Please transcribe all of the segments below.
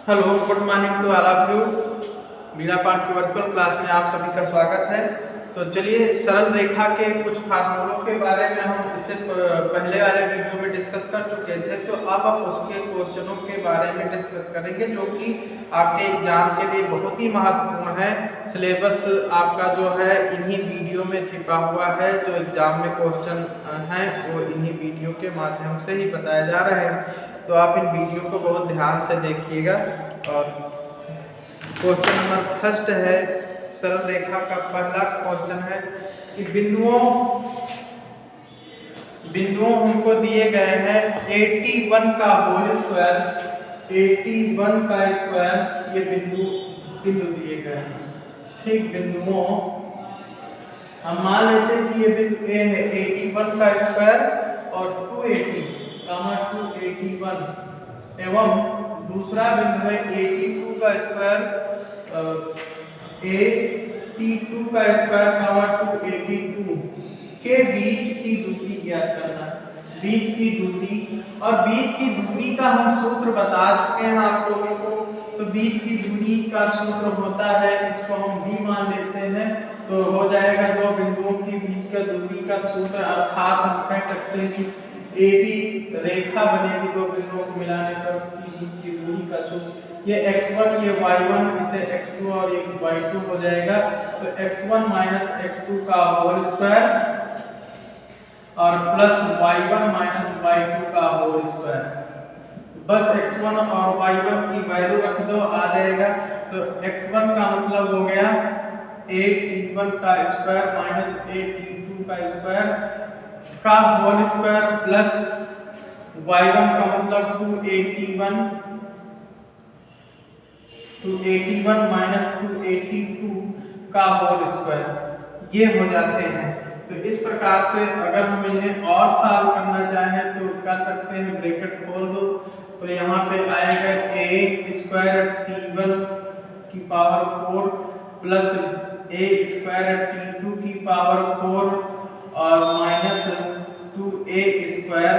Hello, good morning to all of you. बीड़ा पाठ की वर्चुअल क्लास में आप सभी का स्वागत है। तो चलिए, सरल रेखा के कुछ फार्मूलों के बारे में हम इससे पहले वाले वीडियो में डिस्कस कर चुके थे। तो अब हम उसके क्वेश्चनों के बारे में डिस्कस करेंगे जो कि आपके एग्जाम के लिए बहुत ही महत्वपूर्ण है। सिलेबस आपका जो है इन्हीं वीडियो में छिपा हुआ है। जो एग्जाम में क्वेश्चन हैं वो इन्हीं वीडियो के माध्यम से ही बताए जा रहे हैं। तो आप इन वीडियो को बहुत ध्यान से देखिएगा। और क्वेश्चन नंबर फर्स्ट है, सरल रेखा का पहला क्वेश्चन है कि बिंदुओं हमको दिए गए हैं 81 का होल स्क्वायर, 81 का स्क्वायर, ये बिंदु दिए गए हैं। ठीक, बिंदुओं हम मान लेते हैं कि ये बिंदु ए है 81 का स्क्वायर और 281 एवं दूसरा बिंदु है 82 का स्क्वायर, 82 का स्क्वायर 282 के बीच की दूरी ज्ञात करना। बीच की दूरी, और बीच की दूरी का हम सूत्र बता चुके हैं आप लोगों को। तो बीच की दूरी का सूत्र होता है, इसको हम b मान लेते हैं। तो हो जाएगा दो बिंदुओं के बीच का दूरी का सूत्र, अर्थात हम कह सकते हैं कि AB रेखा बनेगी दो बिंदुओं को मिलाने पर, उसकी बीच की दूरी का सूत्र ये x1 ये y1, इसे x2 और ये y2 हो जाएगा। तो x1 माइनस x2 का होल स्क्वायर और प्लस y1 माइनस y2 का होल स्क्वायर। बस x1 और y1 की वैल्यू रख दो, आ जाएगा। तो x1 का मतलब हो गया 8t1 का स्क्वायर माइनस 8t2 का स्क्वायर का होल स्क्वायर प्लस y1 का मतलब 281 माइनस 282 का होल स्क्वायर, ये हो जाते हैं। तो इस प्रकार से अगर हम इन्हें और सॉल्व करना चाहें तो कर सकते हैं, ब्रैकेट खोल दो। तो यहाँ पे आएगा a स्क्वायर t1 की power 4 plus a square t2 की पावर 4 और minus 2a square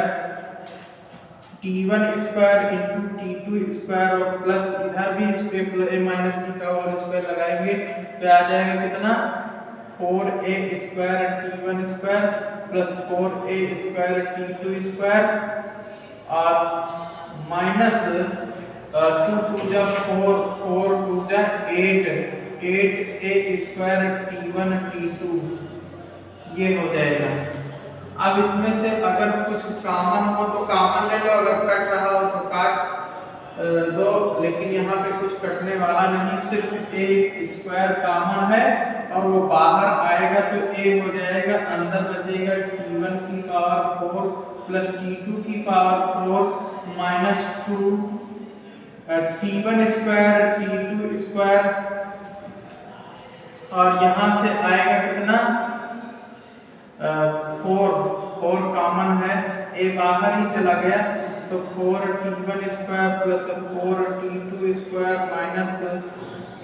t1 square into t2 square और प्लस इधर भी इस पे a माइनस b का होल स्क्वायर लगाएंगे तो आ जाएगा कितना 4a square t1 square plus 4a square t2 square और माइनस 2 टू जा 4, 4 टू जा 8, 8a स्क्वायर t1 t2, ये हो जाएगा। अब इसमें से अगर कुछ कॉमन हो तो कॉमन ले लो, अगर कट रहा हो तो काट दो, लेकिन यहाँ पे कुछ कटने वाला नहीं, सिर्फ a स्क्वायर कॉमन है और वो बाहर आएगा तो a हो जाएगा, अंदर बचेगा t1 की पावर 4 प्लस t2 की power 4 minus 2 t1 square t2 square और यहाँ से आएगा कितना 4 कॉमन है, a बाहर ही चला गया तो 4t1 square plus 4t2 square minus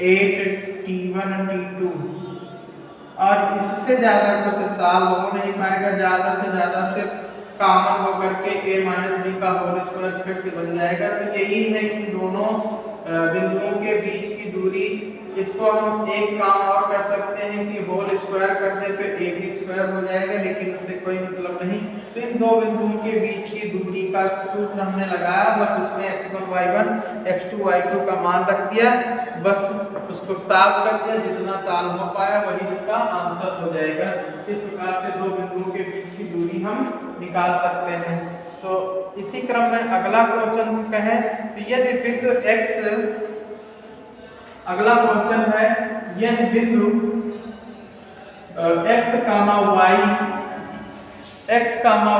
8t1 t2। और इससे ज़्यादा कुछ सॉल्व हो नहीं पाएगा, ज़्यादा से ज़्यादा से कॉमन होकर के a माइनस b का होल स्क्वायर फिर से बन जाएगा। तो यही है इन दोनों बिंदुओं के बीच की दूरी। इसको हम एक काम और कर सकते हैं कि होल स्क्वायर कर दे तो a भी स्क्वायर हो जाएगा, लेकिन उससे कोई मतलब नहीं। तो इन दो बिंदुओं के बीच की दूरी का सूत्र हमने लगाया, बस उसमें x1 y1 x2 y2 का मान रख दिया, बस उसको सॉल्व कर दिया, जितना सॉल्व हो पाया वही इसका आंसर हो जाएगा। इस प्रकार से दो बिंदुओं के बीच की दूरी हम निकाल सकते हैं। तो इसी क्रम में अगला क्वेश्चन हम कहें तो यदि बिंदु x, अगला क्वेश्चन है यदि बिंदु x कामा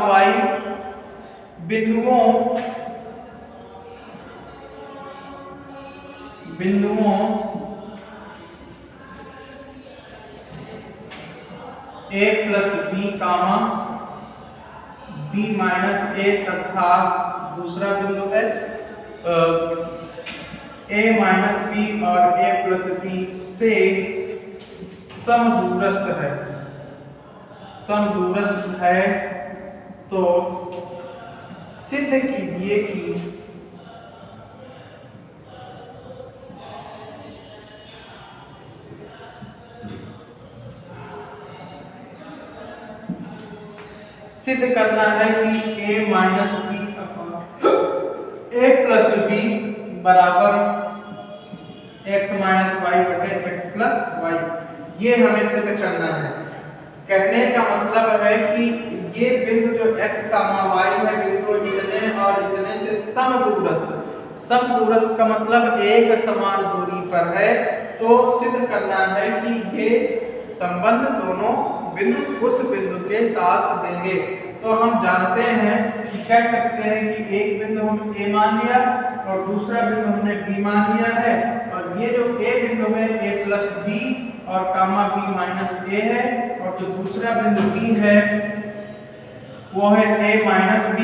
y बिंदुओं a plus b comma b minus a तथा दूसरा बिंदु है a माइनस b और a प्लस b से समदूरस्थ है तो सिद्ध कीजिए कि सिद्ध करना है कि a minus b a plus b बराबर x माइनस वाई बटे एक्स प्लस वाई, ये हमें सिद्ध करना है। कहने का मतलब है कि ये बिंदु जो x कामा y है, बिंदु इतने और इतने से समदूरस्थ, समदूरस्थ का मतलब एक समान दूरी पर है, तो सिद्ध करना है कि ये संबंध दोनों बिंदु उस बिंदु के साथ देंगे। तो हम जानते हैं कि कह सकते हैं कि एक बिंदु हम a मान लिया और दूसरा बिंदु हमने b मान लिया है, और ये जो a बिंदु है a प्लस b और कामा b माइनस a है, और जो दूसरा बिंदु b है वो है a माइनस b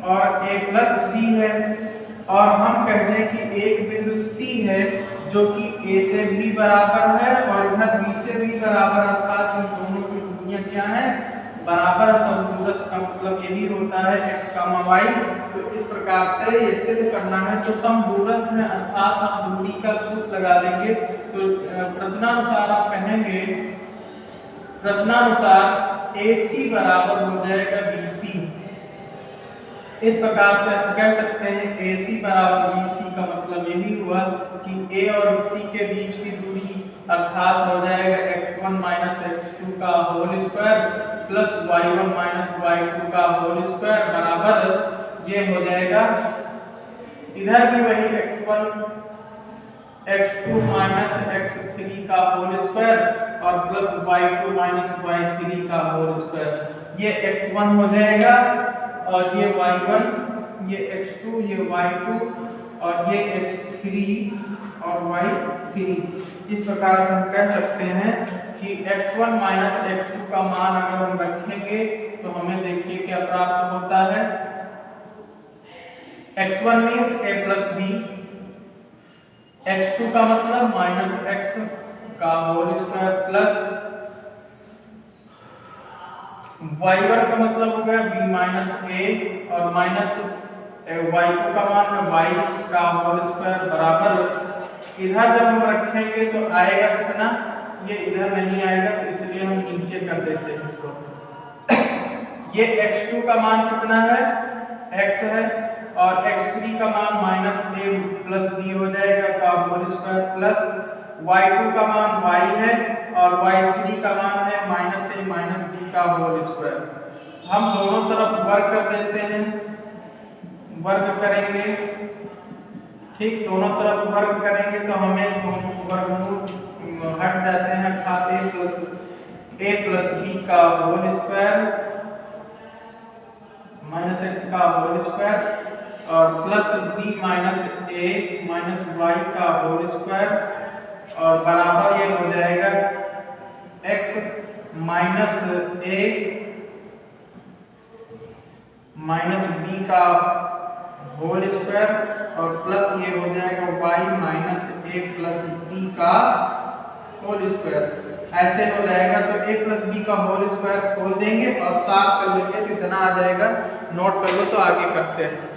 और a प्लस b है। और हम कह दें कि एक बिंदु c है जो कि a से भी बराबर है और इधर b से भी बराबर, अर्थात इन दोनों की दूरियां क्या है, बराबर। समदूरस्थ का मतलब यही होता है x कामा y। तो इस प्रकार से ये सिद्ध करना है, तो समदूरस्थ है अर्थात हम दूरी का सूत्र लगा लेंगे। तो प्रश्नानुसार आप कहेंगे, प्रश्नानुसार AC बराबर हो जाएगा BC। इस प्रकार से हम कह सकते हैं AC बराबर BC का मतलब यही हुआ कि A और C के बीच की दूरी अर्थात हो जाएगा x1 माइनस x2 का whole square plus y1 minus y2 का होल स्क्वायर बराबर ये हो जाएगा, इधर भी वही x1 x2 माइनस x3 का होल स्क्वायर और प्लस y2 माइनस y3 का होल स्क्वायर, ये x1 हो जाएगा और ये y1, ये x2, ये y2 और ये x3 और y3। इस प्रकार से हम कह सकते हैं कि x1 माइनस x2 का मान अगर हम रखेंगे तो हमें देखिए क्या प्राप्त होता है। x1 means a plus b, x2 का मतलब माइनस x का होल स्क्वायर प्लस y1 का मतलब हो गया b माइनस a और माइनस y2 का मान है y का होल स्क्वायर बराबर, इधर जब हम रखेंगे तो आएगा कितना, ये इधर नहीं आएगा तो इसलिए हम नीचे कर देते हैं इसको। ये x2 का मान कितना है, x है, और x3 का मान माइनस a प्लस b हो जाएगा का होल स्क्वायर प्लस y2 का मान y है और y3 का मान है माइनस a माइनस b का होल स्क्वायर। हम दोनों तरफ वर्ग कर देते हैं, वर्ग करेंगे, ठीक, दोनों तरफ वर्ग करेंगे तो हमें वर्गमूल हट जाते हैं, अर्थात a प्लस b का होल स्क्वायर माइनस x का होल स्क्वायर और plus b minus a minus y का होल स्क्वायर और बराबर ये हो जाएगा x minus a minus b का होल स्क्वायर और प्लस ये हो जाएगा y minus a plus b का होल स्क्वायर। ऐसे हो जाएगा तो a प्लस b का होल स्क्वायर खोल देंगे और साफ कर लेंगे तो इतना आ जाएगा, नोट कर लो। तो आगे करते हैं।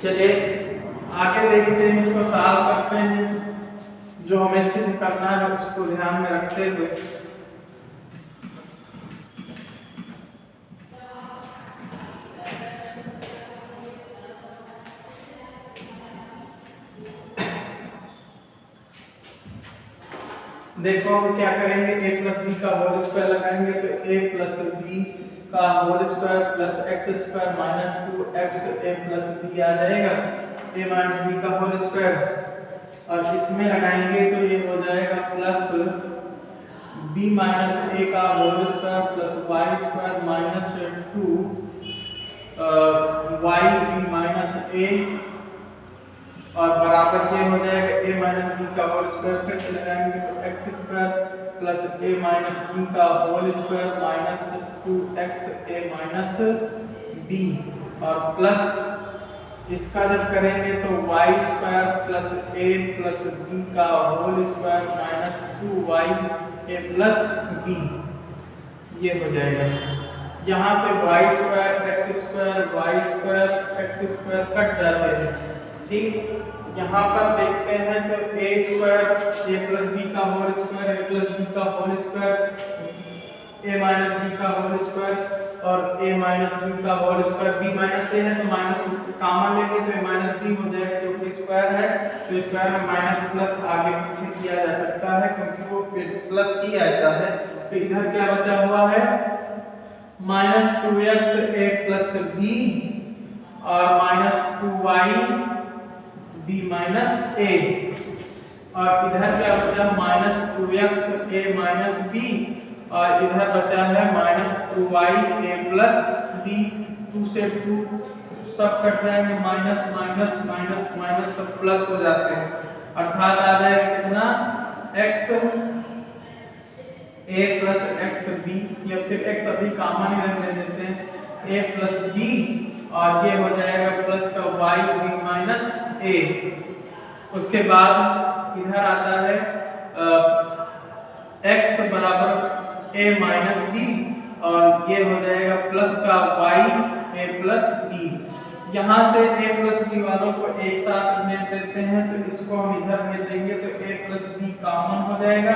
चलिए आगे देखते हैं, इसको सॉल्व करते हैं। जो हमें सिद्ध करना है उसको ध्यान में रखते हुए देखो हम क्या करेंगे, a प्लस बी का होल स्क्वायर लगाएंगे तो a प्लस बी का whole square plus X square minus 2x a plus B आ जाएगा, a माइनस बी का होल स्क्वायर, और इसमें लगाएंगे तो ये हो जाएगा प्लस b माइनस a का whole square plus y square minus 2 y b minus a और बराबर ये हो जाएगा a माइनस बी का होल स्क्वायर, फिर से लगाएंगे तो X square plus a minus B का whole square minus 2x a minus b और प्लस इसका जब करेंगे तो y square plus a plus b का whole square minus 2y a plus b ये हो जाएगा। यहाँ से Y square X square cut जाते हैं, ठीक। यहाँ पर देखते हैं तो A square A plus B का whole square A plus B का whole square A minus B का होल स्क्वायर और ए माइनस बी का होल स्क्वायर। बी माइनस ए है तो माइनस कॉमन लेंगे तो ए माइनस बी हो जाएगा, क्योंकि स्क्वायर है तो स्क्वायर में माइनस प्लस आगे पीछे किया जा सकता है क्योंकि वो प्लस ही आता है। तो इधर क्या बचा हुआ है, माइनस 2x ए प्लस बी और माइनस 2y बी माइनस ए, और इधर क्या बचा माइनस 2x ए माइनस बी और इधर बचा है माइनस 2y ए प्लस बी। 2 से 2 सब कट जाएंगे, माइनस माइनस माइनस माइनस सब प्लस हो जाते हैं, अर्थात आ जाएगा कितना x ए प्लस एक्स बी, या फिर एक्स अभी कॉमन ही रहने देते हैं, ए प्लस बी और ये हो जाएगा प्लस का वाई बी माइनस ए। उसके बाद इधर आता है एक्स बराबर ए माइनस बी और ये हो जाएगा प्लस का वाई ए प्लस बी। यहाँ से ए प्लस बी वालों को एक साथ भेज देते हैं तो इसको हम इधर भेज देंगे तो ए प्लस बी कॉमन हो जाएगा,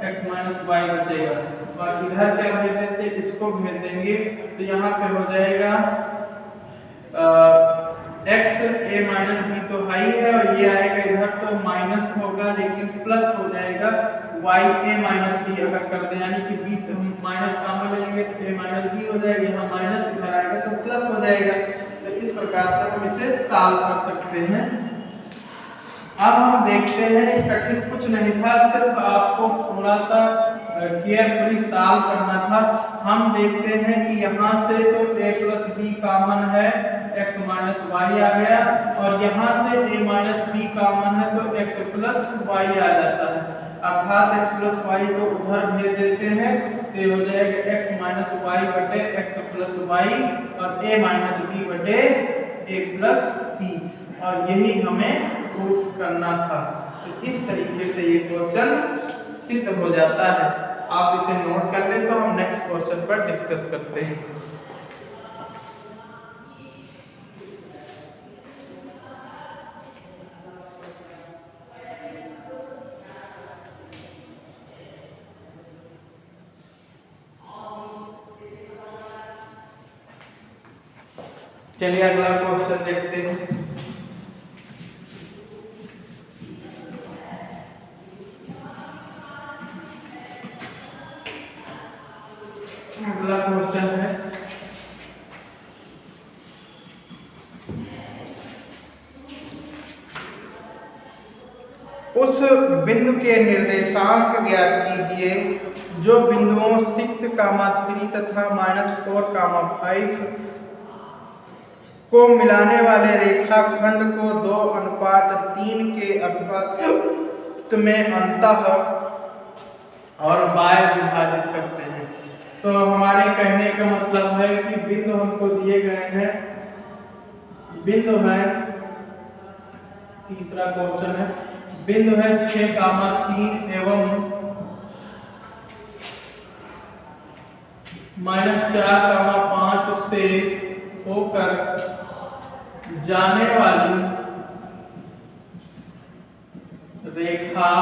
एक्स माइनस वाई बचेगा, और इधर क्या भेज देते हैं इसको भेज देंगे तो यहाँ पे हो जाएगा एक्स ए माइनस बी तो हाई है और ये आएगा इधर तो माइनस होगा लेकिन प्लस हो जाएगा वाई ए माइनस बी अगर कर दे, यानी कि बी से हम माइनस कॉमन ले लेंगे तो ए माइनस बी हो जाएगा, यहाँ माइनस इधर आएगा तो प्लस हो जाएगा। तो इस प्रकार से हम इसे सॉल्व कर सकते हैं। अब हम देखते हैं कठिन कुछ नहीं था, सिर्फ आपको थोड़ा सा केयरफुली सॉल्व करना था। हम देखते हैं कि यहाँ से तो a प्लस बी कॉमन है, x माइनस वाई आ गया, और यहाँ से a माइनस बी कॉमन है तो x प्लस वाई आ जाता है, अर्थात x प्लस वाई को उधर भेज देते हैं तो ये हो जाएगा x माइनस वाई बटे x प्लस वाई और a माइनस बी बटे a प्लस बी, और यही हमें प्रूफ करना था। तो इस तरीके से ये क्वेश्चन सिद्ध हो जाता है। आप इसे नोट कर लें तो हम नेक्स्ट क्वेश्चन पर डिस्कस करते हैं। चलिए अगला क्वेश्चन देखते हैं। अगला क्वेश्चन है उस बिंदु के निर्देशांक ज्ञात कीजिए जो बिंदुओं 6, 3 तथा -4, 5 को मिलाने वाले रेखाखंड को 2:3 के अनुपात में अंतः और बाह्य विभाजित करते हैं। तो हमारे कहने का मतलब है कि बिंदु हमको दिए गए हैं, बिंदु है, तीसरा क्वेश्चन है, बिंदु है 6, 3 एवं -4, 5 से होकर जाने वाली रेखा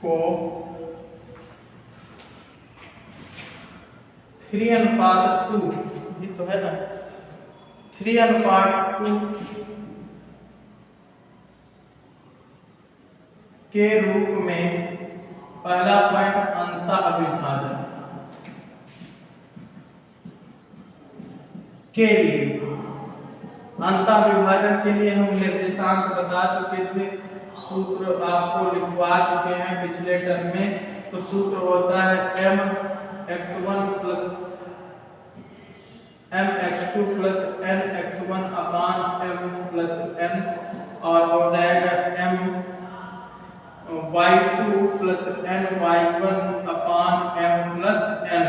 को 3:2, ये तो है ना, 3:2 के रूप में पहला पॉइंट अंतः विभाजन के लिए, अंतः विभाजन के लिए हम निर्देशांक बता चुके थे, सूत्र आपको लिखवा चुके हैं पिछले टर्म में। तो सूत्र होता है mx1 plus mx2 plus nx1 अपान m प्लस n, और हो जाएगा my2 प्लस ny1 अपान m प्लस n,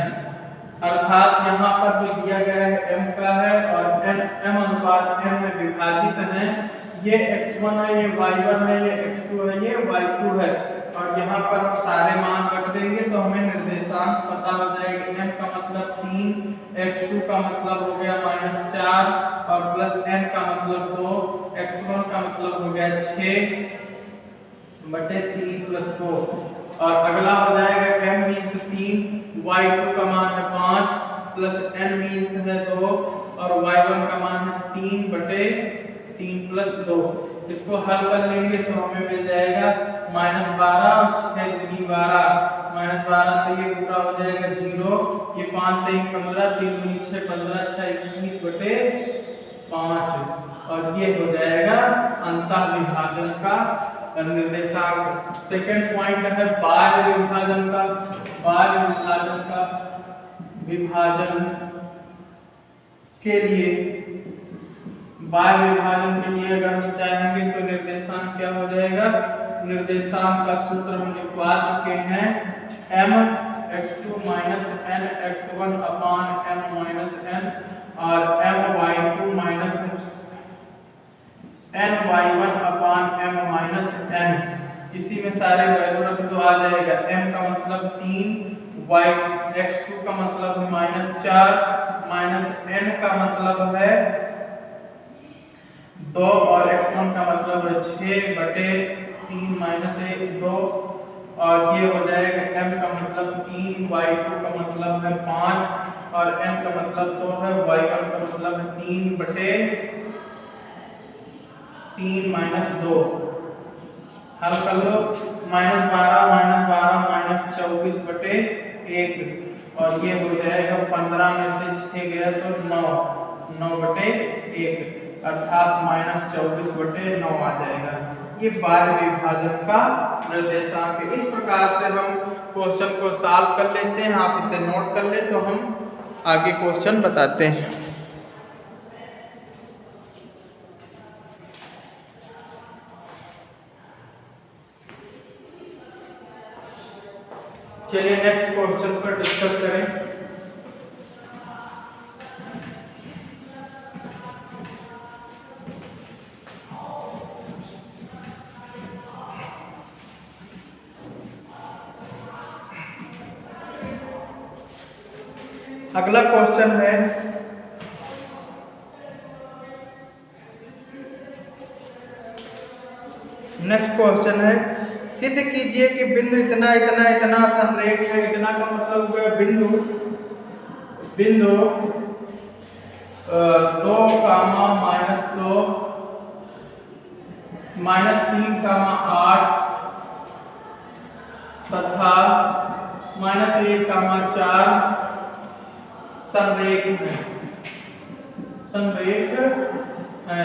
अर्थात यहाँ पर जो दिया गया है m का है और m अनुपात n में विभाजित है। ये x1 है, ये y1 है, ये x2 है, ये y2 है, और यहाँ पर हम सारे मान रख देंगे तो हमें निर्देशांक पता हो जाएगा। m का मतलब 3, x2 का मतलब हो गया -4 और प्लस n का मतलब 2, x1 का मतलब हो गया 6 बटे 3 प्लस 2 और अगला हो जाएगा m मीन्स 3, y2 का मान है 5 प्लस n मीन्स है 2 और y1 का मान है 3 बटे 3 प्लस 2। इसको हल कर लेंगे तो हमें मिल जाएगा -12 और 6 दूनी 12 -12 तो ये पूरा हो जाएगा 0, ये 5 से 15, 3 दूनी 6 15 6 21 बटे 5 और ये हो जाएगा अंतः विभाजन का निर्देशांक। सेकंड पॉइंट है बाह्य विभाजन का। बाह्य विभाजन के लिए अगर हम चाहेंगे तो निर्देशांक क्या हो जाएगा। निर्देशांक का सूत्र हम लिखवा चुके हैं m x2 minus n x1 अपान m माइनस n और m y2 minus n y1 अपान m माइनस n। इसी में सारे वैल्यू रख दो, आ जाएगा m का मतलब 3, x2 का मतलब है -4 माइनस n का मतलब है 2 और x1 का मतलब है 6 बटे 3 माइनस 1 2 और ये हो जाएगा m का मतलब 3, y2 का मतलब है 5 और n का मतलब 2 है, y1 का मतलब है 3 बटे 3 माइनस 2। हल कर लो, -12 -24 बटे 1 और ये हो जाएगा 15 में से 6 गया तो 9 बटे 1 अर्थात -24 बटे 9 आ जाएगा। ये बाह्य विभाजन का निर्देशांक है। इस प्रकार से हम क्वेश्चन को सॉल्व कर लेते हैं। आप इसे नोट कर ले तो हम आगे क्वेश्चन बताते हैं। चलिए नेक्स्ट क्वेश्चन पर डिस्कस करें। अगला क्वेश्चन है नेक्स्ट क्वेश्चन है सिद्ध कीजिए कि बिंदु इतना इतना इतना संरेख है। इतना का मतलब हुआ बिंदु 2, -2 -2 -3, 8 तथा -1, 4 संरेख है।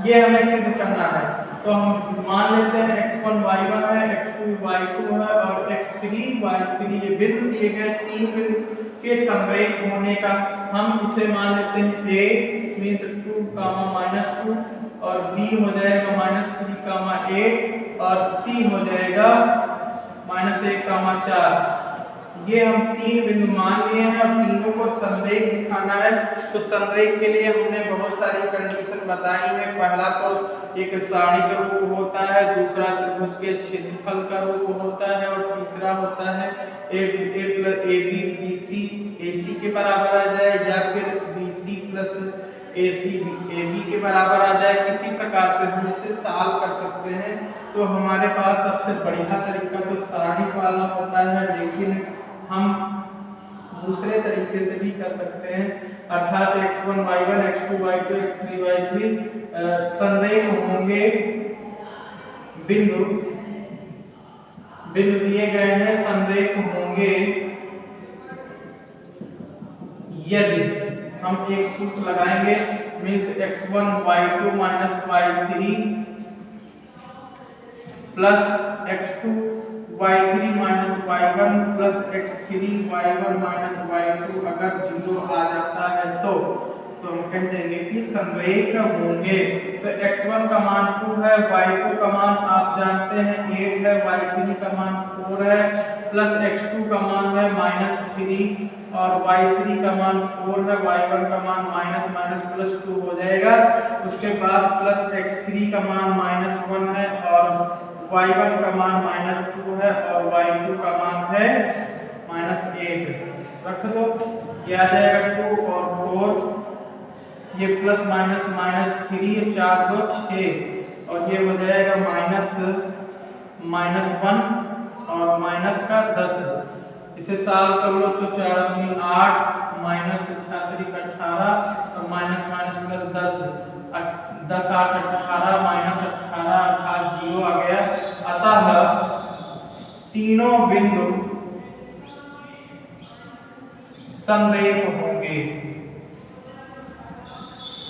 ये हमें सिद्ध करना है तो हम मान लेते हैं x1 y1 है, x2 y2 है और x3 y3 ये बिंदु दिए गए 3 बिंदु के संरेख होने का हम इसे मान लेते हैं a मीन्स 2, -2 और b हो जाएगा -3, 8 और c हो जाएगा -1, 4। ये हम 3 बिंदु मान लिए हैं और तीनों को संरेख दिखाना है। तो संरेख के लिए हमने बहुत सारी कंडीशन बताई है। पहला तो एक सारणी का रूप होता है, दूसरा त्रिभुज के क्षेत्रफल का रूप होता है और तीसरा होता है AB BC AC के बराबर आ जाए या फिर BC प्लस AC AB के बराबर आ जाए। किसी प्रकार से हम इसे सॉल्व कर सकते हैं। तो हमारे पास सबसे बढ़िया तरीका तो सारणी वाला होता है, लेकिन हम दूसरे तरीके से भी कर सकते हैं अर्थात x1 y1 x2 y2 x3 y3 संरेख होंगे। बिंदु दिए गए हैं, संरेख होंगे यदि हम एक सूत्र लगाएंगे means x1 y2 y3 plus x2 y3 y1 plus x3 y1 y2 अगर 0 आ जाता है तो हम कह देंगे कि संरेख होंगे। तो x1 का मान 2 है, y2 का मान आप जानते हैं 8 है, y3 का मान 4 है प्लस x2 का मान है -3 और y3 का मान 4 है, y1 का मान प्लस 2 हो जाएगा। उसके बाद प्लस x3 का मान -1 है और y1 का मान -2 है और y2 का मान है -8, रख दो। ये आ जाएगा 2 और 4, ये प्लस माइनस -3, 4 2 6 और ये हो जाएगा -1 और माइनस का 10। इसे सॉल्व कर लो तो 4 दूनी 8 -6 18 और माइनस प्लस 10 10 8 18 -18 अर्थात 0 आ गया। अतः तीनों बिंदु समरेख होंगे।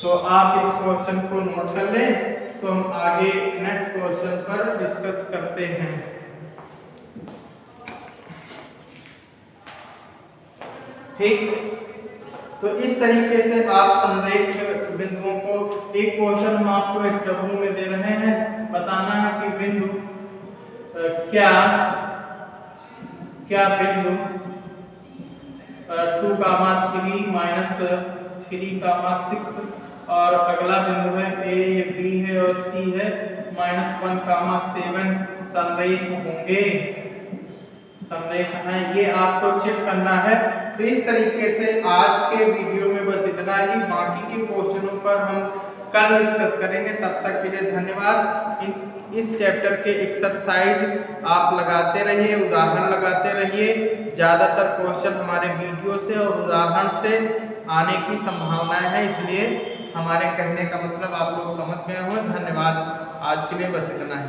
तो आप इस क्वेश्चन को नोट कर लें, तो हम आगे नेक्स्ट क्वेश्चन पर डिस्कस करते हैं। ठीक, तो इस तरीके से आप समरेख बिंदुओं को, एक क्वेश्चन हम आपको एक टैबू में दे रहे हैं, बताना है कि बिंदु क्या बिंदु 2, -3, -6 और अगला बिंदु है A, ये B है और C है -1, 7 समरेख होंगे। समरेख है, ये आपको चेक करना है। तो इस तरीके से आज के वीडियो में बस इतना ही, बाकी के क्वेश्चनों पर हम कल डिस्कस करेंगे। तब तक के लिए धन्यवाद। इस चैप्टर के एक्सरसाइज आप लगाते रहिए, उदाहरण लगाते रहिए। ज़्यादातर क्वेश्चन हमारे वीडियो से और उदाहरण से आने की संभावनाएं है, इसलिए हमारे कहने का मतलब आप लोग समझ गए हों। धन्यवाद, आज के लिए बस इतना ही।